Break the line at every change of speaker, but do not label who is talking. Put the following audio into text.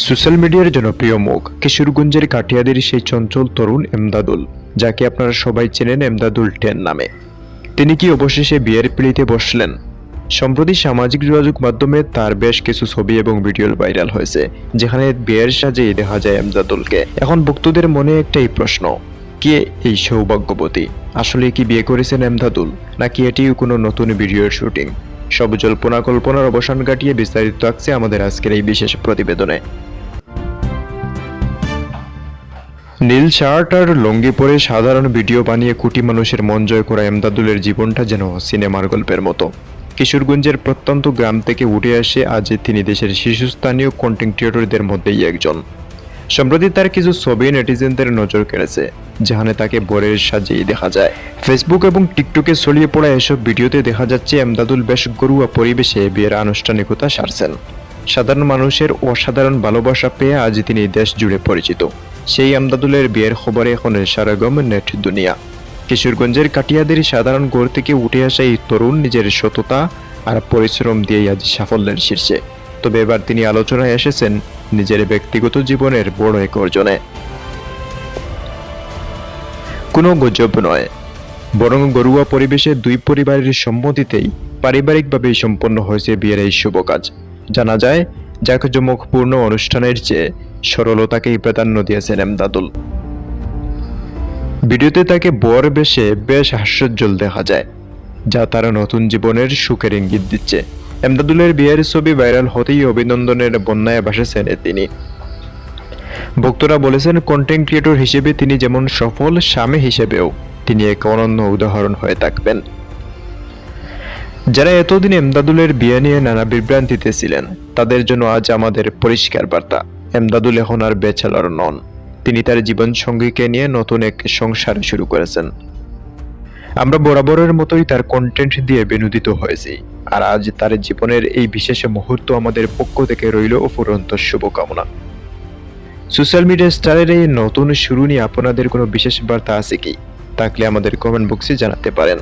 Social মিডিয়ার জনপ্রিয় মুখ কিশোরগঞ্জের কাঠিয়াদের সেই চঞ্চল তরুণ এমদাদুল, যাকে আপনারা সবাই চেনেন এমদাদুল 10 নামে। তিনি কি অবশেষে বিয়ের পিঁড়িতে বসলেন? সম্প্রতি সামাজিক যোগাযোগ মাধ্যমে তার বেশ কিছু ছবি এবং ভিডিও ভাইরাল হয়েছে, যেখানে বিয়ের সাজেই দেখা যায় এমদাদুলকে। এখন ভক্তদের মনে একটাই প্রশ্ন, কে এই সৌভাগ্যবতী? আসলে কি বিয়ে করেছেন এমদাদুল, নাকি এটিও কোনো নতুন ভিডিওর শুটিং? সব জল্পনা কল্পনার অবসান ঘটিয়ে বিস্তারিত থাকছে আমাদের আজকের এই বিশেষ প্রতিবেদনে। নীল শার্ট আর লুঙ্গি পরে সাধারণ ভিডিও বানিয়ে কোটি মানুষের মন জয় করা এমদাদুলের জীবনটা যেন সিনেমার গল্পের মতো। কিশোরগঞ্জের প্রত্যন্ত গ্রাম থেকে উঠে আসে আজ তিনি দেশের শীর্ষস্থানীয় কন্টেন্ট ক্রিয়েটরদের মধ্যেই একজন। সম্প্রতি তার কিছু ছবি নেটিজেনদের নজর কেড়েছে, যেখানে তাকে বরের সাজিয়ে দেখা যায়। ফেসবুক এবং টিকটকে ছড়িয়ে পড়া এসব ভিডিওতে দেখা যাচ্ছে এমদাদুল বেশ ঘরোয়া পরিবেশে বিয়ের আনুষ্ঠানিকতা সারছেন। সাধারণ মানুষের অসাধারণ ভালোবাসা পেয়ে আজ তিনি দেশ জুড়ে পরিচিত। সেই এমদাদুলের বিয়ের খবরে এখন সারাগম নেট দুনিয়া। কিশোরগঞ্জের কাটিয়াদের সাধারণ ঘর থেকে উঠে আসা এই তরুণ নিজের সততা আর পরিশ্রম দিয়েই আজ সাফল্যের শীর্ষে। তবে এবার তিনি আলোচনায় এসেছেন নিজের ব্যক্তিগত জীবনের বড় এক অর্জনে। কোনো গুজব নয়, বরং ঘরোয়া পরিবেশে দুই পরিবারের সম্মতিতেই পারিবারিকভাবেই সম্পন্ন হয়েছে বিয়ের এই শুভ কাজ। জানা যায়, জাঁকজমকপূর্ণ অনুষ্ঠানের চেয়ে সরলতাকেই প্রাধান্য দিয়েছেন এমদাদুল। ভিডিওতে তাকে বর বেশে বেশ হাস্যোজ্জ্বল দেখা যায়, যা তার নতুন জীবনের সুখের ইঙ্গিত দিচ্ছে। এমদাদুলের বিয়ের ছবি ভাইরাল হতেই অভিনন্দনের বন্যায় ভাসেছেন তিনি। ভক্তরা বলেছেন, কন্টেন্ট ক্রিয়েটর হিসেবে তিনি যেমন সফল, স্বামী হিসেবেও তিনি এক অনন্য উদাহরণ হয়ে থাকবেন। যারা এতদিন এমদাদুলের বিয়ে নিয়ে নানা বিভ্রান্তিতে ছিলেন, তাদের জন্য আজ আমাদের পরিষ্কার বার্তা, এমদাদুল এখন আর ব্যাচেলর নন। তিনি তার জীবন সঙ্গীকে নিয়ে নতুন এক সংসার শুরু করেছেন। আমরা বরাবরের মতোই তার কন্টেন্ট দিয়ে বিনোদিত হয়েছি, আর আজ তার জীবনের এই বিশেষ মুহূর্ত আমাদের পক্ষ থেকে রইল অফুরন্ত শুভকামনা। সোশ্যাল মিডিয়া স্টারের এই নতুন শুরু নিয়ে আপনাদের কোনো বিশেষ বার্তা আছে কি? থাকলে আমাদের কমেন্ট বক্সে জানাতে পারেন।